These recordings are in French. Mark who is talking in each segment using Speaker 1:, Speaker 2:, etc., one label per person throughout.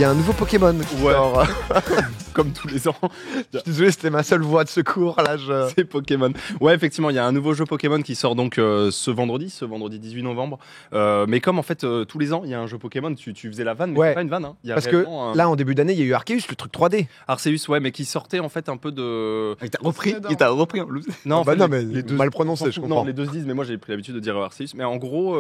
Speaker 1: y a un nouveau Pokémon qui sort.
Speaker 2: Comme tous les ans.
Speaker 1: Je suis désolé, c'était ma seule voix de secours. Là,
Speaker 2: C'est Pokémon. Ouais, effectivement, il y a un nouveau jeu Pokémon qui sort donc ce vendredi 18 novembre. Mais comme en fait tous les ans, il y a un jeu Pokémon, tu faisais la vanne, mais c'est pas une vanne. Hein.
Speaker 1: Parce que là, en début d'année, il y a eu Arceus, le truc 3D.
Speaker 2: Arceus, ouais, mais qui sortait en fait un peu de.
Speaker 3: Il t'a repris en plus.
Speaker 2: Non, en fait,
Speaker 1: non, mais les deux... mal prononcé, je comprends.
Speaker 2: Non, les deux se disent, mais moi j'ai pris l'habitude de dire Arceus. Mais en gros,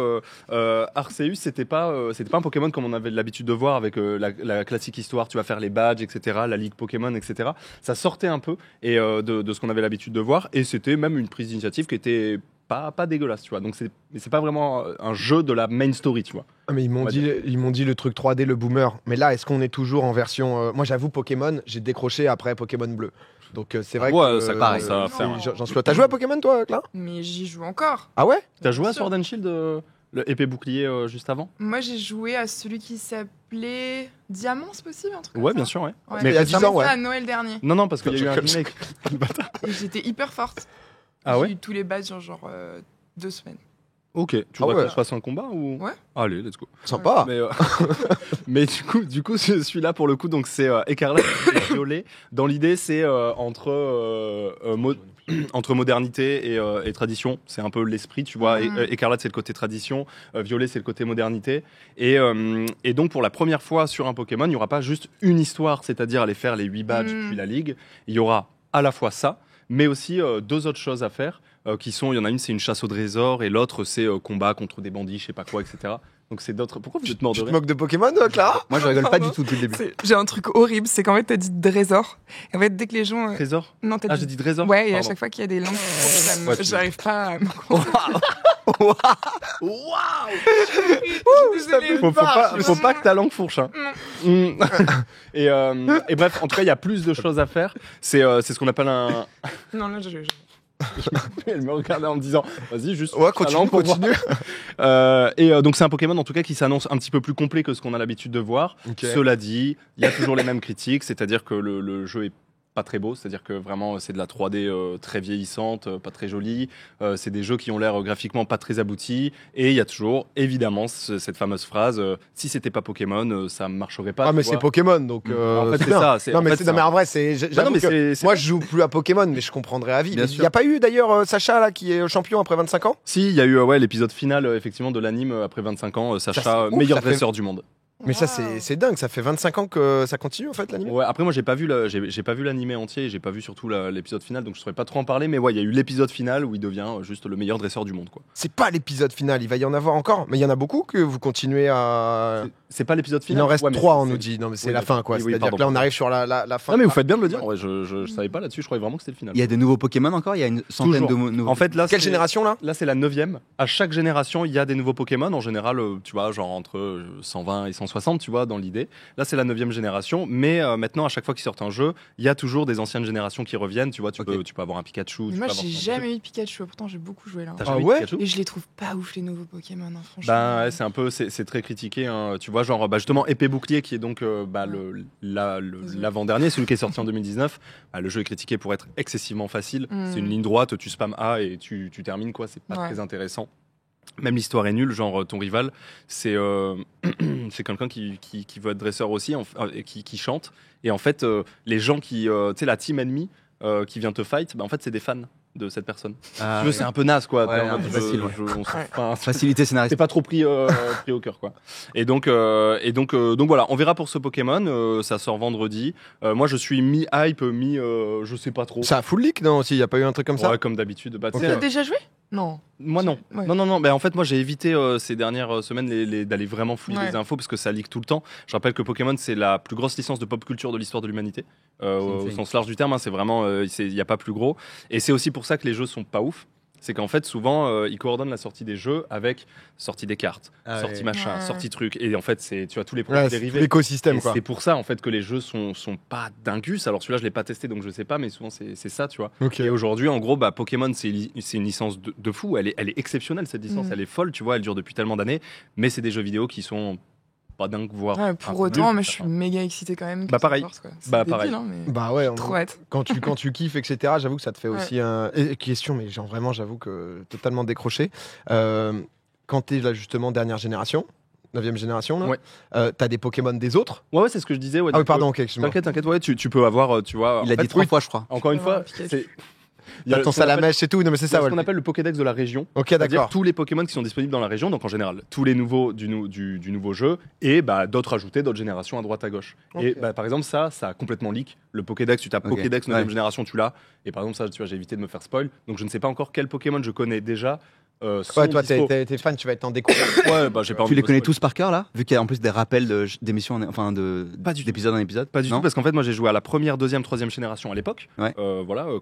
Speaker 2: Arceus, c'était pas un Pokémon comme on avait l'habitude de voir avec la classique histoire, tu vas faire les badges, etc., la ligue Pokémon, etc. Ça sortait un peu et de ce qu'on avait l'habitude de voir, et c'était même une prise d'initiative qui était pas dégueulasse, tu vois. Donc c'est pas vraiment un jeu de la main story, tu vois.
Speaker 1: Ah, mais ils m'ont dit le truc 3D, le boomer. Mais là, est-ce qu'on est toujours en version moi, j'avoue, Pokémon, j'ai décroché après Pokémon bleu. Donc c'est vrai que
Speaker 2: ça pareil, ça
Speaker 1: j'en suis. T'as joué à Pokémon toi, Clara?
Speaker 4: Mais j'y joue encore.
Speaker 1: Ah ouais?
Speaker 2: T'as joué à Sword and Shield, le épée bouclier juste avant?
Speaker 4: Moi j'ai joué à celui qui s'appelait Diamant, c'est possible un truc comme
Speaker 2: Ouais,
Speaker 4: ça.
Speaker 2: bien sûr, ouais.
Speaker 1: Mais il y a 10 ans, ouais.
Speaker 4: à Noël dernier.
Speaker 2: Non, parce qu'il y a eu un remake.
Speaker 4: Et j'étais hyper forte.
Speaker 2: Ah ouais?
Speaker 4: J'ai eu tous les badges en genre 2 semaines.
Speaker 2: Ok, tu voudrais qu'on se fasse un combat ou?
Speaker 4: Ouais.
Speaker 2: Allez, let's go.
Speaker 1: Sympa.
Speaker 2: Mais du coup, celui-là pour le coup, donc c'est Écarlate et Violet. Dans l'idée, c'est entre modernité et tradition. C'est un peu l'esprit, tu vois. Écarlate, c'est le côté tradition. Violet, c'est le côté modernité. Et donc, pour la première fois sur un Pokémon, il n'y aura pas juste une histoire, c'est-à-dire aller faire les 8 badges puis la ligue. Il y aura à la fois ça, mais aussi 2 autres choses à faire. Il y en a une, c'est une chasse au trésor, et l'autre, c'est combat contre des bandits, je sais pas quoi, etc. Donc c'est d'autres. Pourquoi vous êtes mort de
Speaker 1: Tu te
Speaker 2: rire?
Speaker 1: moques de Pokémon, Clara?
Speaker 3: Moi, je rigole pas du tout depuis le début.
Speaker 4: J'ai un truc horrible, c'est qu'en fait t'as dit Trésor. Et en fait dès que les gens.
Speaker 2: Trésor?
Speaker 4: Non, t'as
Speaker 2: j'ai dit Trésor.
Speaker 4: Ouais, et à
Speaker 2: Pardon.
Speaker 4: chaque fois qu'il y a des langues,
Speaker 2: Ouais,
Speaker 4: j'arrive pas à me
Speaker 2: Faut pas que ta langue fourche. Hein. Et bref, en tout cas, il y a plus de choses à faire. C'est ce qu'on appelle un.
Speaker 4: Non, là,
Speaker 2: Elle me regardait en me disant, vas-y, juste.
Speaker 1: Ouais, continue.
Speaker 2: Donc c'est un Pokémon en tout cas qui s'annonce un petit peu plus complet que ce qu'on a l'habitude de voir.
Speaker 1: Okay.
Speaker 2: Cela dit, il y a toujours les mêmes critiques, c'est-à-dire que le jeu est pas très beau, c'est-à-dire que vraiment c'est de la 3D très vieillissante, pas très jolie, c'est des jeux qui ont l'air graphiquement pas très aboutis, et il y a toujours évidemment cette fameuse phrase si c'était pas Pokémon ça marcherait pas.
Speaker 1: Ah mais c'est Pokémon donc
Speaker 2: en fait c'est ça.
Speaker 1: Non mais en vrai moi je joue plus à Pokémon mais je comprendrais à vie. Il y a pas eu d'ailleurs Sacha là qui est champion après 25 ans?
Speaker 2: Si, il y a eu l'épisode final effectivement de l'anime après 25 ans, Sacha meilleur dresseur du monde.
Speaker 1: Mais ça c'est dingue, ça fait 25 ans que ça continue en fait l'anime.
Speaker 2: Ouais, après moi j'ai pas vu l'anime entier, et j'ai pas vu surtout l'épisode final, donc je saurais pas trop en parler, mais ouais, il y a eu l'épisode final où il devient juste le meilleur dresseur du monde quoi.
Speaker 1: C'est pas l'épisode final, il va y en avoir encore, mais il y en a beaucoup que vous continuez à.
Speaker 2: C'est pas l'épisode final.
Speaker 1: Il en reste 3 on nous dit. Non mais c'est la fin quoi, c'est-à-dire que là on arrive sur la fin.
Speaker 2: Non mais vous faites bien de le dire. Ouais, je savais pas là-dessus, je croyais vraiment que c'était le final.
Speaker 3: Il y a des nouveaux Pokémon encore, il y a une centaine de nouveaux.
Speaker 2: En fait là
Speaker 1: quelle génération là?
Speaker 2: Là c'est la 9e. À chaque génération, il y a des nouveaux Pokémon en général, tu vois, genre entre 120 et 160, tu vois, dans l'idée. Là, c'est la 9e génération, mais maintenant, à chaque fois qu'ils sortent un jeu, il y a toujours des anciennes générations qui reviennent. Tu vois, tu peux avoir un Pikachu.
Speaker 4: Moi, j'ai jamais eu Pikachu, pourtant j'ai beaucoup joué là.
Speaker 2: T'as jamais eu Pikachu?
Speaker 4: Et je les trouve pas ouf les nouveaux Pokémon, hein, franchement.
Speaker 2: Bah, ouais, c'est un peu, c'est très critiqué. Hein. Tu vois, genre, justement, épée bouclier, qui est donc l'avant-dernier, celui qui est sorti en 2019. Le jeu est critiqué pour être excessivement facile. C'est une ligne droite, tu spams A et tu termines quoi. C'est pas très intéressant. Même l'histoire est nulle, genre ton rival, c'est quelqu'un qui veut être dresseur aussi, qui chante. Et en fait, les gens tu sais, la team ennemie qui vient te fight, bah, en fait, c'est des fans de cette personne. Tu veux, c'est un peu naze, quoi.
Speaker 3: Ouais, un peu facile.
Speaker 2: Facilité scénaristique. C'est pas trop pris au cœur, quoi. Et donc voilà, on verra pour ce Pokémon. Ça sort vendredi. Moi, je suis mi-hype, je sais pas trop.
Speaker 1: Ça a full leak, non aussi? Y a pas eu un truc comme ça?
Speaker 2: Ouais, comme d'habitude. Bah,
Speaker 4: tu as déjà joué? Non.
Speaker 2: Moi non.
Speaker 4: Ouais.
Speaker 2: Non. Bah, en fait, moi j'ai évité ces dernières semaines d'aller vraiment fouiller les infos parce que ça leak tout le temps. Je rappelle que Pokémon c'est la plus grosse licence de pop culture de l'histoire de l'humanité au sens large du terme. Hein, c'est vraiment, il y a pas plus gros. Et c'est aussi pour ça que les jeux sont pas ouf. C'est qu'en fait souvent ils coordonnent la sortie des jeux avec sortie des cartes, sortie machin, sortie truc. Et en fait tu as tous les produits dérivés.
Speaker 1: L'écosystème quoi.
Speaker 2: C'est pour ça en fait que les jeux sont pas dingus. Alors celui-là je l'ai pas testé donc je sais pas, mais souvent c'est ça, tu vois.
Speaker 1: Okay.
Speaker 2: Et aujourd'hui en gros Pokémon c'est une licence de fou. Elle est exceptionnelle cette licence. Elle est folle, tu vois. Elle dure depuis tellement d'années. Mais c'est des jeux vidéo qui sont pas dingue, voire.
Speaker 4: Ouais, pour autant, mais je suis méga excité quand même.
Speaker 2: Bah pareil.
Speaker 4: Bah pareil. Hein, mais
Speaker 1: bah ouais.
Speaker 4: Trop hâte.
Speaker 1: Quand tu kiffes, etc. J'avoue que ça te fait aussi un question, mais genre vraiment, j'avoue que totalement décroché. Quand t'es là justement dernière génération, 9e génération là.
Speaker 2: Ouais.
Speaker 1: T'as des Pokémon des autres?
Speaker 2: Ouais, c'est ce que je disais. Ouais,
Speaker 1: Ah oui, pardon, ok, excuse-moi.
Speaker 2: T'inquiète, ouais, tu peux avoir, tu vois.
Speaker 3: Il a dit 3 fois, je crois.
Speaker 2: Encore une fois, c'est. Il y
Speaker 1: T'as ton Salamèche et tout, non mais c'est ça.
Speaker 2: ce qu'on appelle le Pokédex de la région.
Speaker 1: Ok,
Speaker 2: C'est-à-dire
Speaker 1: d'accord.
Speaker 2: tous les Pokémon qui sont disponibles dans la région, donc en général tous les nouveaux du nouveau jeu et d'autres ajoutés, d'autres générations à droite à gauche.
Speaker 1: Ok.
Speaker 2: Et par exemple ça a complètement leak. Le Pokédex, tu tapes
Speaker 3: Ok.
Speaker 2: Pokédex 9e
Speaker 3: Ouais.
Speaker 2: génération, tu l'as. Et par exemple ça, tu vois, j'ai évité de me faire spoil, donc je ne sais pas encore quel Pokémon je connais déjà.
Speaker 1: Ouais, toi, t'es fan, tu vas être en découverte.
Speaker 2: Ouais, j'ai pas envie
Speaker 3: Tu les
Speaker 2: de me
Speaker 3: connais
Speaker 2: spoil.
Speaker 3: tous par cœur là? Vu qu'il y a en plus des rappels d'émissions, enfin
Speaker 2: Pas du tout.
Speaker 3: d'épisode en épisode?
Speaker 2: Pas du
Speaker 3: Non
Speaker 2: tout, parce qu'en fait, moi j'ai joué à la première, deuxième, troisième génération à l'époque.
Speaker 3: Ouais.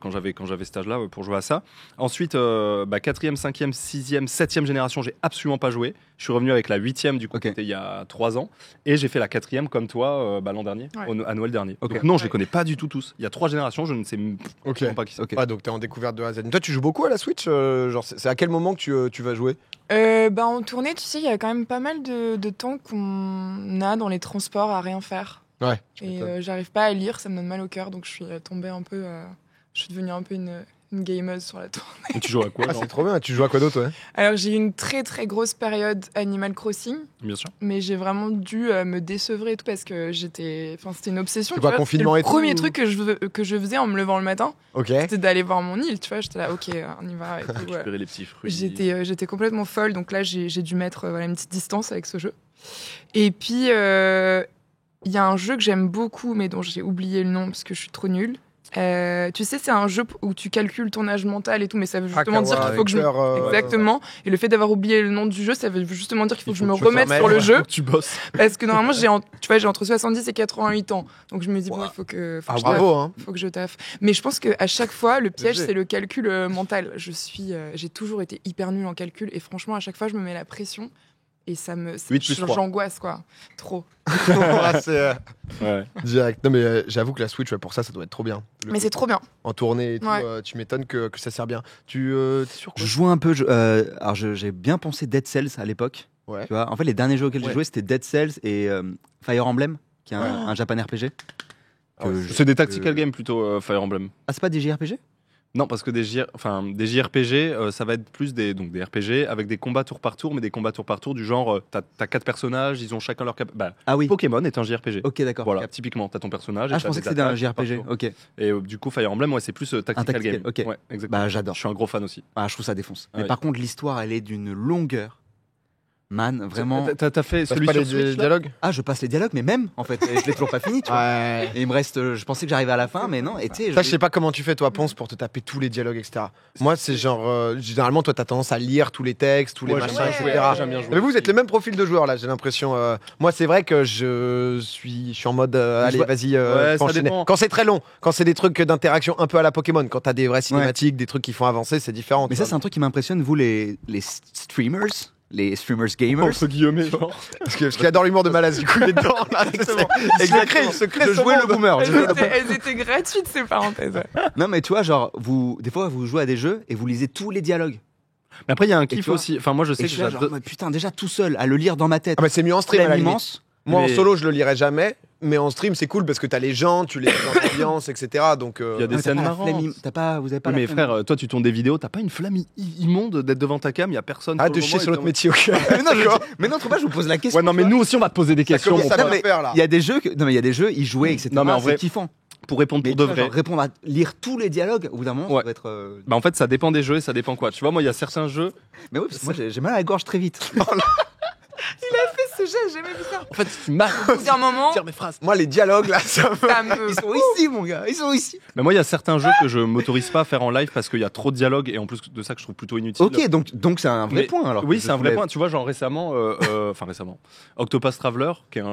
Speaker 2: Quand j'avais cet âge-là pour jouer à ça. Ensuite, 4e, 5e, 6e, 7e génération, j'ai absolument pas joué. Je suis revenu avec la 8e, du coup,
Speaker 3: Ok.
Speaker 2: c'était il y a 3 ans. Et j'ai fait la 4e comme toi l'an dernier,
Speaker 4: Ouais.
Speaker 2: à Noël dernier.
Speaker 3: Ok.
Speaker 2: Donc non, je les
Speaker 4: Ouais.
Speaker 2: connais pas du tout tous. Il y a 3 générations, je ne sais
Speaker 1: Ok.
Speaker 2: même pas qui c'est.
Speaker 3: Ok.
Speaker 1: Ouais, donc t'es en découverte de A à Z. Toi, tu joues beaucoup à la Switch genre, c'est à quel moment que tu vas jouer?
Speaker 4: En tournée, tu sais, il y a quand même pas mal de temps qu'on a dans les transports à rien faire.
Speaker 1: Ouais.
Speaker 4: Et j'arrive pas à lire, ça me donne mal au cœur, donc je suis tombée un peu. Je suis devenue un peu une gameuse sur la tour.
Speaker 2: Et tu joues à quoi
Speaker 1: Ah,
Speaker 2: genre
Speaker 1: c'est trop bien. Tu joues à quoi d'autre, ouais?
Speaker 4: Alors j'ai eu une très très grosse période Animal Crossing,
Speaker 2: Bien sûr.
Speaker 4: mais j'ai vraiment dû me décevrer et tout parce que c'était une obsession.
Speaker 1: C'est
Speaker 4: tu
Speaker 1: quoi,
Speaker 4: vois.
Speaker 1: confinement
Speaker 4: C'était
Speaker 1: et
Speaker 4: le
Speaker 1: tout,
Speaker 4: premier
Speaker 1: ou-
Speaker 4: truc que je faisais en me levant le matin,
Speaker 1: Ok.
Speaker 4: c'était d'aller voir mon île, tu vois. J'étais là, ok, on y va. Et tout, ouais.
Speaker 2: Récupérer les petits fruits.
Speaker 4: J'étais complètement folle, donc là j'ai dû mettre une petite distance avec ce jeu. Et puis il y a un jeu que j'aime beaucoup, mais dont j'ai oublié le nom parce que je suis trop nulle. Tu sais, c'est un jeu où tu calcules ton âge mental et tout, mais ça veut justement dire qu'il faut que je exactement. Et le fait d'avoir oublié le nom du jeu, ça veut justement dire qu'il faut que je me remette sur le jeu,
Speaker 2: Tu bosses.
Speaker 4: parce que normalement j'ai entre 70 et 88 ans, donc je me dis bon, il faut que
Speaker 1: Ah,
Speaker 4: je taffe.
Speaker 1: bravo, hein.
Speaker 4: Faut que je taffe. Mais je pense qu'à chaque fois, le piège,
Speaker 1: Léger.
Speaker 4: c'est le calcul mental. J'ai toujours été hyper nulle en calcul et franchement, à chaque fois, je me mets la pression et
Speaker 2: Huit plus trois.
Speaker 4: j'angoisse, quoi. Trop.
Speaker 1: Ouais, c'est
Speaker 2: Ouais.
Speaker 1: direct. Non, mais j'avoue que la Switch, ouais, pour ça doit être trop bien.
Speaker 4: Mais c'est trop bien.
Speaker 1: En tournée et tout,
Speaker 4: Ouais.
Speaker 1: tu m'étonnes que ça sert bien. T'es sûr quoi?
Speaker 3: Je joue un peu. Alors j'ai bien pensé Dead Cells à l'époque.
Speaker 1: Ouais.
Speaker 3: Tu vois, en fait, les derniers jeux auxquels j'ai
Speaker 1: Ouais.
Speaker 3: joué, c'était Dead Cells et Fire Emblem, qui est un Japan RPG.
Speaker 1: Ah ouais,
Speaker 2: C'est des tactical games plutôt, Fire Emblem.
Speaker 3: Ah, c'est pas des JRPG?
Speaker 2: Non, parce que des JRPG, ça va être plus des RPG avec des combats tour par tour, mais des combats tour par tour du genre, t'as 4 personnages, ils ont chacun leur
Speaker 3: Ah oui.
Speaker 2: Pokémon est un JRPG.
Speaker 3: Ok, d'accord.
Speaker 2: Voilà, typiquement, t'as ton personnage.
Speaker 3: Ah,
Speaker 2: et
Speaker 3: je
Speaker 2: t'as
Speaker 3: pensais
Speaker 2: des
Speaker 3: que c'était un
Speaker 2: attaques
Speaker 3: JRPG.
Speaker 2: partout.
Speaker 3: Ok.
Speaker 2: Et du coup, Fire Emblem, ouais, c'est plus tactical
Speaker 3: tactical,
Speaker 2: game.
Speaker 3: ok.
Speaker 2: Ouais, exactement.
Speaker 3: Bah, j'adore.
Speaker 2: Je suis un gros fan aussi.
Speaker 3: Ah, je trouve ça défonce. Mais
Speaker 2: Ouais.
Speaker 3: par contre, l'histoire, elle est d'une longueur. Man, vraiment.
Speaker 2: T'as fait
Speaker 1: Passe
Speaker 2: celui
Speaker 1: pas
Speaker 2: sur
Speaker 1: les
Speaker 2: Switch, là
Speaker 1: dialogues?
Speaker 3: Ah, je passe les dialogues, mais même, en fait, je l'ai toujours pas fini, tu vois.
Speaker 1: Ouais.
Speaker 3: Et il me reste. Je pensais que j'arrivais à la fin, mais non. Et tu sais,
Speaker 1: Ça, je sais pas comment tu fais, toi, Ponce, pour te taper tous les dialogues, etc. Moi, c'est genre. Généralement, toi, t'as tendance à lire tous les textes, tous les
Speaker 2: Ouais,
Speaker 1: machins,
Speaker 2: j'aime bien
Speaker 1: etc.
Speaker 2: jouer, j'aime bien jouer.
Speaker 1: Mais vous êtes les mêmes profils de joueurs, là, j'ai l'impression. Moi, c'est vrai que je suis en mode. Allez,
Speaker 3: vois-
Speaker 1: vas-y,
Speaker 2: Ouais, ça
Speaker 1: enchaîner.
Speaker 2: dépend.
Speaker 1: Quand c'est très long, quand c'est des trucs d'interaction un peu à la Pokémon, quand t'as des vraies cinématiques, des trucs qui font avancer, c'est différent.
Speaker 3: Mais
Speaker 1: tu
Speaker 3: ça,
Speaker 1: vois.
Speaker 3: c'est un truc qui m'impressionne, vous, les streamers. Les streamers gamers.
Speaker 2: Entre guillemets, genre.
Speaker 1: Parce qu'il adore l'humour de Malaise, du coup, il est dedans. Là, il se crée
Speaker 3: Je
Speaker 1: son
Speaker 3: jouais le
Speaker 1: monde.
Speaker 3: boomer.
Speaker 4: Elles étaient gratuites, ces parenthèses.
Speaker 3: Non, mais tu vois, genre, des fois, vous jouez à des jeux et vous lisez tous les dialogues.
Speaker 2: Mais après, il y a un
Speaker 3: tu
Speaker 2: kiff
Speaker 3: vois,
Speaker 2: aussi. Enfin, moi, je
Speaker 3: Et
Speaker 2: sais
Speaker 3: je
Speaker 2: que
Speaker 3: suis là, genre,
Speaker 2: j'adore.
Speaker 3: mais putain, déjà tout seul, à le lire dans ma tête.
Speaker 1: Ah, bah, c'est mieux en stream, à la
Speaker 3: Flemme
Speaker 1: limite.
Speaker 3: immense.
Speaker 1: Moi, en
Speaker 2: Mais-
Speaker 1: solo, je le lirai jamais. Mais en stream, c'est cool parce que t'as les gens, tu les mets dans l'ambiance, etc. Donc,
Speaker 2: Il y a des
Speaker 3: Ouais,
Speaker 2: scènes
Speaker 3: t'as pas la
Speaker 2: marrantes.
Speaker 3: flemme, vous avez pas
Speaker 2: Oui,
Speaker 3: la
Speaker 2: mais
Speaker 3: flemme.
Speaker 2: frère, toi, tu tournes des vidéos, t'as pas une flamme immonde d'être devant ta cam, il y a personne.
Speaker 1: Ah,
Speaker 2: pour
Speaker 1: de
Speaker 2: le
Speaker 1: chier
Speaker 2: moment,
Speaker 1: sur
Speaker 2: et
Speaker 1: notre
Speaker 2: t'es en-
Speaker 1: métier, ok.
Speaker 3: Mais non, mais non, trop pas, je vous pose la question.
Speaker 2: Ouais, non, mais nous aussi, on va te poser des questions.
Speaker 1: Comment
Speaker 2: mon
Speaker 1: ça
Speaker 2: frère.
Speaker 1: va
Speaker 3: mais
Speaker 1: faire, là?
Speaker 3: Il y a des jeux, non mais il y a des jeux, ils jouaient, etc.
Speaker 2: Non, mais en
Speaker 3: c'est
Speaker 2: vrai,
Speaker 3: kiffant.
Speaker 2: Pour répondre
Speaker 3: Mais
Speaker 2: pour de
Speaker 3: tu vois,
Speaker 2: vrai.
Speaker 3: genre, répondre à lire tous les dialogues, au bout d'un moment,
Speaker 2: Ouais.
Speaker 3: ça va être.
Speaker 2: Bah, en fait, ça dépend des jeux et ça dépend quoi. Tu vois, moi, il y a certains jeux.
Speaker 3: Mais oui, parce que moi j'ai mal à la gorge très vite.
Speaker 4: Ce jeu, j'ai jamais vu ça.
Speaker 2: En fait, c'est mal.
Speaker 4: Au bout d'un moment,
Speaker 2: Dire mes phrases.
Speaker 1: Moi, les dialogues, là, ça me.
Speaker 4: ça me.
Speaker 3: Ils sont ici, mon gars, ils sont ici.
Speaker 2: Mais moi, il y a certains jeux que je m'autorise pas à faire en live parce qu'il y a trop de dialogues et en plus de ça que je trouve plutôt inutile.
Speaker 3: Ok, donc c'est un vrai
Speaker 2: Mais-
Speaker 3: point alors.
Speaker 2: Oui,
Speaker 3: que
Speaker 2: c'est
Speaker 3: je
Speaker 2: un vrai
Speaker 3: soulève.
Speaker 2: point. Tu vois, genre récemment, Octopus Traveler, qui est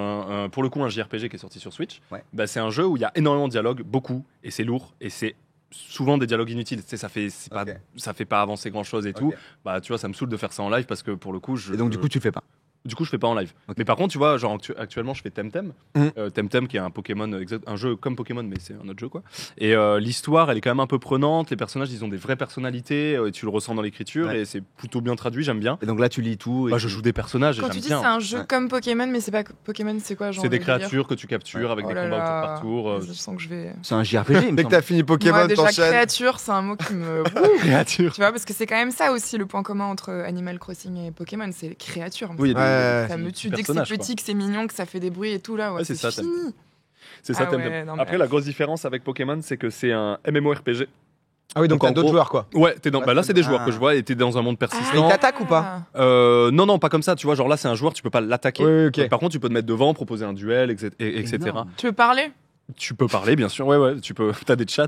Speaker 2: pour le coup un JRPG qui est sorti sur Switch.
Speaker 3: Ouais.
Speaker 2: Bah, c'est un jeu où il y a énormément de dialogues, beaucoup, et c'est lourd, et c'est souvent des dialogues inutiles. Tu sais, ça fait pas avancer grand chose et tout.
Speaker 3: Ok.
Speaker 2: Bah, tu vois, ça me saoule de faire ça en live parce que pour le coup,
Speaker 3: Et donc du coup tu le fais pas.
Speaker 2: Du coup, je fais pas en live.
Speaker 3: Ok.
Speaker 2: Mais par contre, tu vois, genre actuellement, je fais Temtem.
Speaker 1: Mhm.
Speaker 2: Temtem, qui est un Pokémon, un jeu comme Pokémon, mais c'est un autre jeu, quoi. Et l'histoire, elle est quand même un peu prenante. Les personnages, ils ont des vraies personnalités. Et tu le ressens dans l'écriture.
Speaker 3: Ouais.
Speaker 2: Et c'est plutôt bien traduit. J'aime bien.
Speaker 3: Et donc là tu lis tout. Et
Speaker 2: Bah, je joue des personnages. et
Speaker 4: Quand
Speaker 2: j'aime
Speaker 4: tu dis
Speaker 2: bien.
Speaker 4: c'est un jeu
Speaker 3: Ouais.
Speaker 4: comme Pokémon, mais c'est pas Pokémon, c'est quoi genre
Speaker 2: C'est des
Speaker 4: le délire
Speaker 2: créatures que tu captures avec
Speaker 4: Oh
Speaker 2: des
Speaker 4: là
Speaker 2: combats
Speaker 4: là.
Speaker 2: au tour par tour.
Speaker 4: Je sens que je vais.
Speaker 3: C'est un JRPG. il me
Speaker 1: Dès que
Speaker 3: semble.
Speaker 1: t'as fini Pokémon,
Speaker 4: Moi, déjà,
Speaker 1: t'enchaînes.
Speaker 4: créature, c'est un mot qui me.
Speaker 2: Créatures.
Speaker 4: Tu vois, parce que c'est quand même ça aussi le point commun entre Animal Crossing et Pokémon, c'est les créatures.
Speaker 2: Oui, il y a
Speaker 1: Ouais, Ouais.
Speaker 4: Ça me tue. Dès que c'est
Speaker 2: personnage,
Speaker 4: petit, que c'est mignon, que ça fait des bruits et tout, là,
Speaker 2: Ouais,
Speaker 4: c'est
Speaker 2: c'est ça,
Speaker 4: fini.
Speaker 2: C'est ça,
Speaker 4: Ah
Speaker 2: Temtem.
Speaker 4: ouais, non, mais-
Speaker 2: Après, la grosse différence avec Pokémon, c'est que c'est un MMORPG.
Speaker 1: Ah oui, donc
Speaker 2: Donc,
Speaker 1: t'as
Speaker 2: en
Speaker 1: d'autres
Speaker 2: gros-
Speaker 1: joueurs, quoi.
Speaker 2: Ouais, t'es dans...
Speaker 1: Ouais,
Speaker 2: bah, là, c'est des
Speaker 3: ah.
Speaker 2: joueurs que je vois, et t'es dans un monde
Speaker 1: Mais
Speaker 2: persistant.
Speaker 1: il t'attaque ou pas
Speaker 2: Non, pas comme ça, tu vois, genre là, c'est un joueur, tu peux pas l'attaquer.
Speaker 1: Oui, ok.
Speaker 2: Par contre, tu peux te mettre devant, proposer un duel, etc.
Speaker 3: Énorme.
Speaker 4: Tu veux parler?
Speaker 2: Tu peux parler, bien sûr, ouais, tu peux. T'as des chats,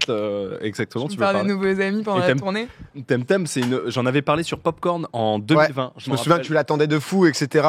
Speaker 2: exactement,
Speaker 4: Tu
Speaker 2: tu
Speaker 4: me
Speaker 2: peux
Speaker 4: parles des
Speaker 2: parler.
Speaker 4: nouveaux amis pendant
Speaker 2: Et
Speaker 4: la
Speaker 2: t'aimes-
Speaker 4: tournée?
Speaker 2: Temtem, j'en avais parlé sur Popcorn en 2020.
Speaker 1: Je me souviens que tu l'attendais de fou, etc.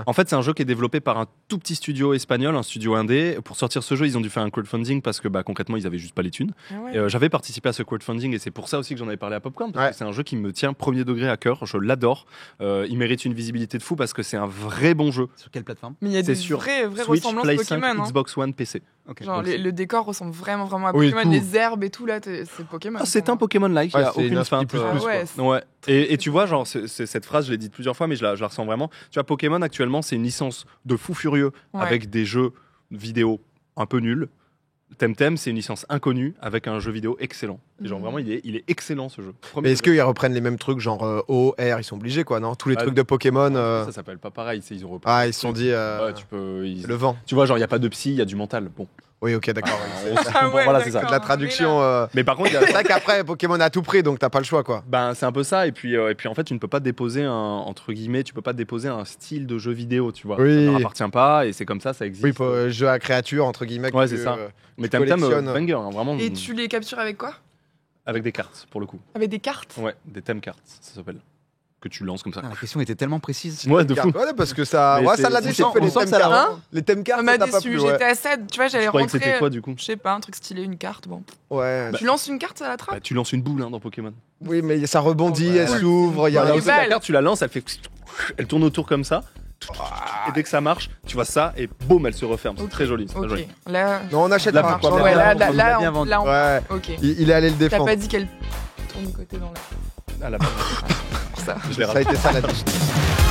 Speaker 2: En fait, c'est un jeu qui est développé par un tout petit studio espagnol, un studio indé. Pour sortir ce jeu, ils ont dû faire un crowdfunding parce que concrètement, ils avaient juste pas les thunes.
Speaker 4: Ah ouais.
Speaker 2: Et, j'avais participé à ce crowdfunding et c'est pour ça aussi que j'en avais parlé à Popcorn parce
Speaker 1: Ouais.
Speaker 2: que c'est un jeu qui me tient premier degré à cœur. Je l'adore. Il mérite une visibilité de fou parce que c'est un vrai bon jeu.
Speaker 3: Sur quelle plateforme?
Speaker 4: Mais il y a
Speaker 2: C'est
Speaker 4: des
Speaker 2: sur
Speaker 4: vraies
Speaker 2: Switch,
Speaker 4: ressemblances
Speaker 2: Play
Speaker 4: Pokémon.
Speaker 2: 5,
Speaker 4: hein.
Speaker 2: Xbox One, PC.
Speaker 3: Ok.
Speaker 4: Genre,
Speaker 2: Donc,
Speaker 4: le décor ressemble vraiment à
Speaker 1: Oui,
Speaker 4: Pokémon.
Speaker 1: tout.
Speaker 4: Les herbes et tout, là, c'est Pokémon.
Speaker 2: Ah, c'est
Speaker 4: pour
Speaker 2: un
Speaker 4: moi.
Speaker 2: Pokémon-like, il
Speaker 1: Ouais,
Speaker 2: n'y a
Speaker 1: c'est une
Speaker 2: aucune
Speaker 1: inspi
Speaker 2: feinte.
Speaker 1: plus
Speaker 4: Ah
Speaker 1: plus,
Speaker 4: ouais,
Speaker 1: quoi.
Speaker 2: Ouais. Et tu vois, genre, cette phrase, je l'ai dit plusieurs fois, mais je la ressens vraiment. Tu vois, Pokémon, actuellement, c'est une licence de fou furieux
Speaker 4: Ouais.
Speaker 2: avec des jeux vidéo un peu nuls. Temtem, c'est une licence inconnue avec un jeu vidéo excellent. Et genre,
Speaker 4: Mhm.
Speaker 2: vraiment, il est excellent, ce jeu. Premier
Speaker 1: Mais est-ce
Speaker 2: degré.
Speaker 1: qu'ils reprennent les mêmes trucs, genre O, R, ils sont obligés, quoi, non? Tous les
Speaker 2: Ah,
Speaker 1: trucs de Pokémon.
Speaker 2: Ça s'appelle pas pareil, ils ont repris.
Speaker 1: Ah, ils se sont dit.
Speaker 2: Ouais,
Speaker 1: Le vent.
Speaker 2: Tu vois, genre, il n'y a pas de psy, il y a du mental. Bon.
Speaker 1: Oui, ok, d'accord.
Speaker 2: On se
Speaker 4: Ah
Speaker 2: comprend,
Speaker 4: ouais,
Speaker 2: voilà, c'est ça.
Speaker 4: d'accord.
Speaker 1: De la traduction.
Speaker 2: Mais par contre, il y a-
Speaker 1: C'est vrai qu'après, Pokémon a tout pris, donc t'as pas le choix, quoi.
Speaker 2: ben, c'est un peu ça. Et puis en fait, tu ne peux pas déposer entre guillemets, tu peux pas déposer un style de jeu vidéo, tu vois.
Speaker 1: Oui.
Speaker 2: Ça ne leur appartient pas et c'est comme ça existe.
Speaker 1: Oui, pour jeu à créature, entre guillemets.
Speaker 2: Ouais,
Speaker 1: que,
Speaker 2: c'est ça. Mais
Speaker 1: tu
Speaker 2: Temtem,
Speaker 1: collectionnes.
Speaker 2: banger, hein, vraiment.
Speaker 4: Et tu les captures avec quoi?
Speaker 2: Avec des cartes, pour le coup.
Speaker 4: Avec des cartes?
Speaker 2: Ouais, des thème cartes, ça s'appelle. Que tu lances comme ça.
Speaker 3: Ah, la question était tellement précise.
Speaker 2: Ouais, de fou.
Speaker 1: Ouais, parce que ça.
Speaker 2: Mais
Speaker 1: Ouais, ça
Speaker 2: c'est-
Speaker 1: l'a
Speaker 2: on
Speaker 1: déçu,
Speaker 2: sent-
Speaker 1: les
Speaker 2: on sent
Speaker 1: thèmes
Speaker 2: que ça l'a-
Speaker 1: cartes.
Speaker 4: Hein
Speaker 1: Les thèmes cartes,
Speaker 4: Ça m'a
Speaker 1: ça t'a pas
Speaker 4: déçu.
Speaker 1: plu, ouais.
Speaker 4: J'étais assez. Tu vois,
Speaker 2: Je
Speaker 4: j'allais
Speaker 2: croyais que c'était
Speaker 4: rentrer.
Speaker 2: quoi du coup
Speaker 4: Je sais pas, un truc stylé, une carte. Bon.
Speaker 1: Ouais.
Speaker 4: Tu lances une carte à la trappe?
Speaker 2: Bah, tu lances une boule hein, dans Pokémon.
Speaker 1: Oui, mais ça rebondit,
Speaker 4: Ouais.
Speaker 1: elle s'ouvre, il y a
Speaker 2: Voilà,
Speaker 4: les
Speaker 2: aussi, la
Speaker 4: balles.
Speaker 2: carte, tu la lances, elle tourne autour comme ça. Et dès que ça marche, tu vois ça et boum, elle se referme. C'est
Speaker 4: Ok.
Speaker 2: très joli. c'est très
Speaker 4: Ok.
Speaker 2: joli.
Speaker 4: Là.
Speaker 1: Non, on achète
Speaker 2: Là,
Speaker 1: pas.
Speaker 2: pourquoi
Speaker 1: on
Speaker 2: pas.
Speaker 4: Ouais,
Speaker 1: est
Speaker 4: là,
Speaker 1: là.
Speaker 3: on l'a bien vendu.
Speaker 4: là,
Speaker 1: Ouais.
Speaker 4: Ok.
Speaker 1: Il est allé le
Speaker 4: T'as
Speaker 1: défendre.
Speaker 4: pas dit qu'elle tourne du côté dans la.
Speaker 2: À la
Speaker 4: Ça.
Speaker 2: Je l'ai
Speaker 1: Ça a été ça la décision.